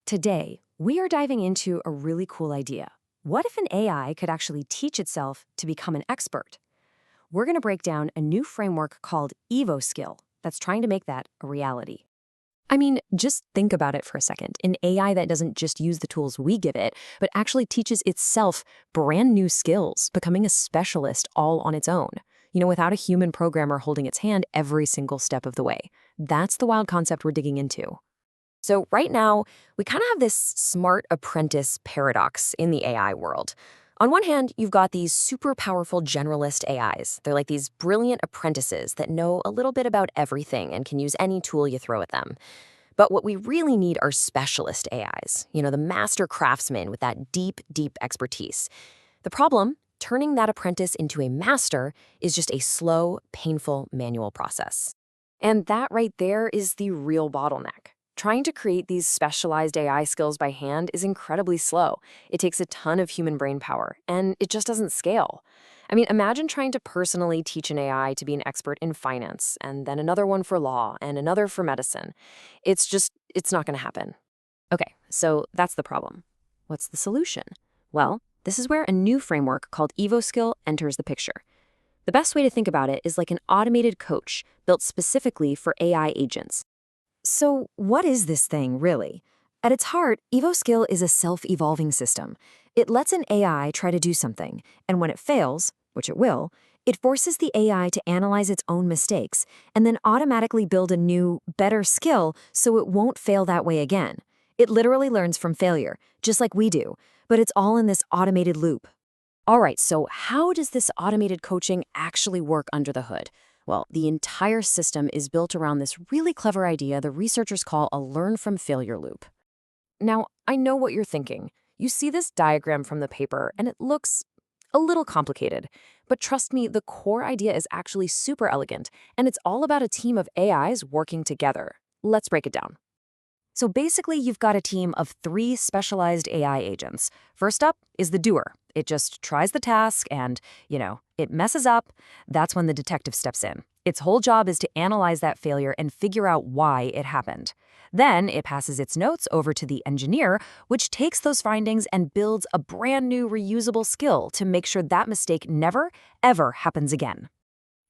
Today, we are diving into a really cool idea. What if an AI could actually teach itself to become an expert? We're going to break down a new framework called EvoSkill that's trying to make that a reality. I mean, just think about it for a second. An AI that doesn't just use the tools we give it, but actually teaches itself brand new skills, becoming a specialist all on its own. Without a human programmer holding its hand every single step of the way. That's the wild concept we're digging into. So right now, we kind of have this smart apprentice paradox in the AI world. On one hand, you've got these super powerful generalist AIs. They're like these brilliant apprentices that know a little bit about everything and can use any tool you throw at them. But what we really need are specialist AIs, the master craftsmen with that deep, deep expertise. The problem, turning that apprentice into a master, is just a slow, painful manual process. And that right there is the real bottleneck. Trying to create these specialized AI skills by hand is incredibly slow. It takes a ton of human brain power, and it just doesn't scale. I mean, imagine trying to personally teach an AI to be an expert in finance, and then another one for law, and another for medicine. It's not going to happen. Okay, so that's the problem. What's the solution? Well, this is where a new framework called EvoSkill enters the picture. The best way to think about it is like an automated coach built specifically for AI agents. So what is this thing, really? At its heart, EvoSkill is a self-evolving system. It lets an AI try to do something, and when it fails, which it will, it forces the AI to analyze its own mistakes and then automatically build a new, better skill so it won't fail that way again. It literally learns from failure, just like we do, but it's all in this automated loop. All right, so how does this automated coaching actually work under the hood? Well, the entire system is built around this really clever idea the researchers call a learn-from-failure loop. Now, I know what you're thinking. You see this diagram from the paper, and it looks a little complicated. But trust me, the core idea is actually super elegant, and it's all about a team of AIs working together. Let's break it down. So basically, you've got a team of 3 specialized AI agents. First up is the doer. It just tries the task and, it messes up. That's when the detective steps in. Its whole job is to analyze that failure and figure out why it happened. Then it passes its notes over to the engineer, which takes those findings and builds a brand new reusable skill to make sure that mistake never, ever happens again.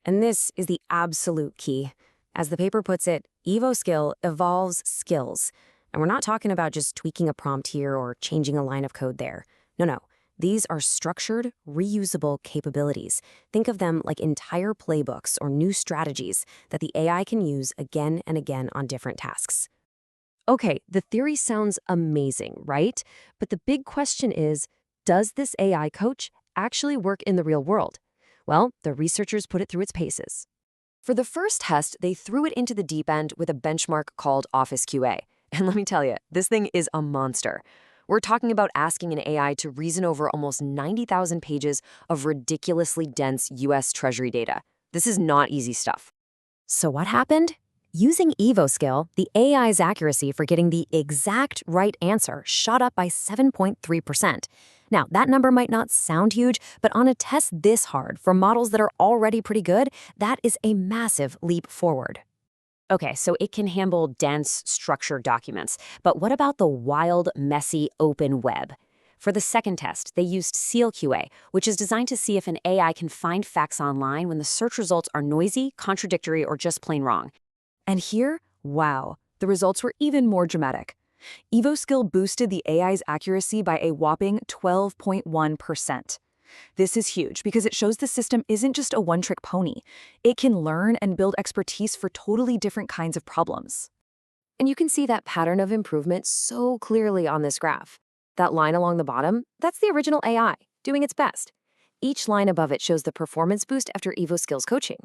And this is the absolute key. As the paper puts it, EvoSkill evolves skills. And we're not talking about just tweaking a prompt here or changing a line of code there. No. These are structured, reusable capabilities. Think of them like entire playbooks or new strategies that the AI can use again and again on different tasks. Okay, the theory sounds amazing, right? But the big question is, does this AI coach actually work in the real world? Well, the researchers put it through its paces. For the first test, they threw it into the deep end with a benchmark called Office QA. And let me tell you, this thing is a monster. We're talking about asking an AI to reason over almost 90,000 pages of ridiculously dense U.S. Treasury data. This is not easy stuff. So what happened? Using EvoSkill, the AI's accuracy for getting the exact right answer shot up by 7.3%. Now, that number might not sound huge, but on a test this hard for models that are already pretty good, that is a massive leap forward. Okay, so it can handle dense, structured documents. But what about the wild, messy, open web? For the second test, they used SealQA, which is designed to see if an AI can find facts online when the search results are noisy, contradictory, or just plain wrong. And here, wow, the results were even more dramatic. EvoSkill boosted the AI's accuracy by a whopping 12.1%. This is huge because it shows the system isn't just a one-trick pony. It can learn and build expertise for totally different kinds of problems. And you can see that pattern of improvement so clearly on this graph. That line along the bottom, that's the original AI, doing its best. Each line above it shows the performance boost after EvoSkill's coaching.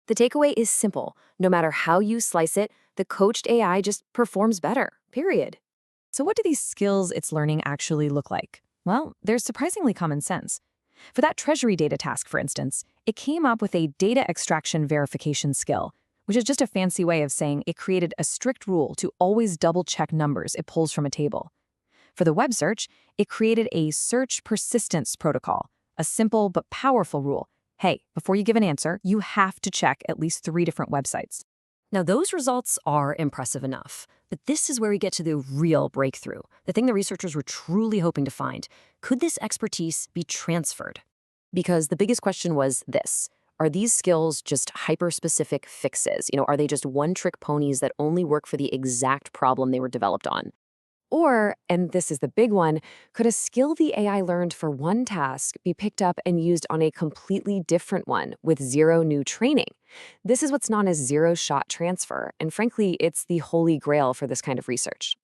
The takeaway is simple. No matter how you slice it, the coached AI just performs better, period. So what do these skills it's learning actually look like? Well, they're surprisingly common sense. For that Treasury data task, for instance, it came up with a data extraction verification skill, which is just a fancy way of saying it created a strict rule to always double-check numbers it pulls from a table. For the web search, it created a search persistence protocol, a simple but powerful rule. Hey, before you give an answer, you have to check at least 3 different websites. Now, those results are impressive enough. But this is where we get to the real breakthrough, the thing the researchers were truly hoping to find. Could this expertise be transferred? Because the biggest question was this. Are these skills just hyper-specific fixes? Are they just one-trick ponies that only work for the exact problem they were developed on? Or, and this is the big one, could a skill the AI learned for one task be picked up and used on a completely different one with zero new training? This is what's known as zero-shot transfer, and frankly, it's the holy grail for this kind of research.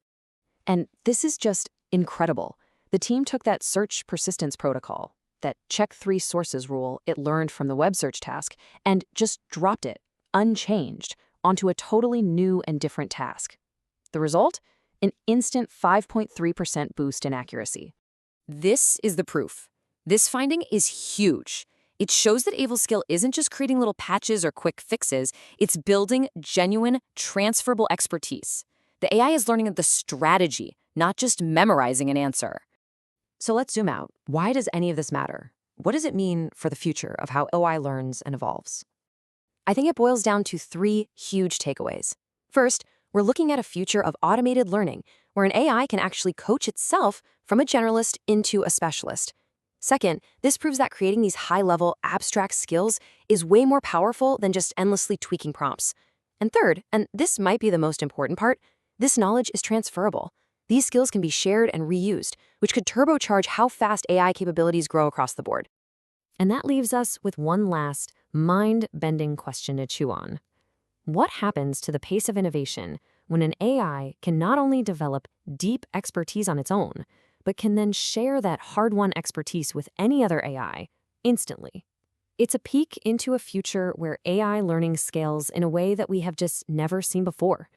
And this is just incredible. The team took that search persistence protocol, that check three sources rule it learned from the web search task, and just dropped it, unchanged, onto a totally new and different task. The result? An instant 5.3% boost in accuracy. This is the proof. This finding is huge. It shows that EvoSkill isn't just creating little patches or quick fixes, it's building genuine, transferable expertise. The AI is learning the strategy, not just memorizing an answer. So let's zoom out. Why does any of this matter? What does it mean for the future of how AI learns and evolves? I think it boils down to three huge takeaways. First, we're looking at a future of automated learning where an AI can actually coach itself from a generalist into a specialist. Second, this proves that creating these high-level, abstract skills is way more powerful than just endlessly tweaking prompts. And third, and this might be the most important part, this knowledge is transferable. These skills can be shared and reused, which could turbocharge how fast AI capabilities grow across the board. And that leaves us with one last, mind-bending question to chew on. What happens to the pace of innovation when an AI can not only develop deep expertise on its own, but can then share that hard-won expertise with any other AI instantly? It's a peek into a future where AI learning scales in a way that we have just never seen before.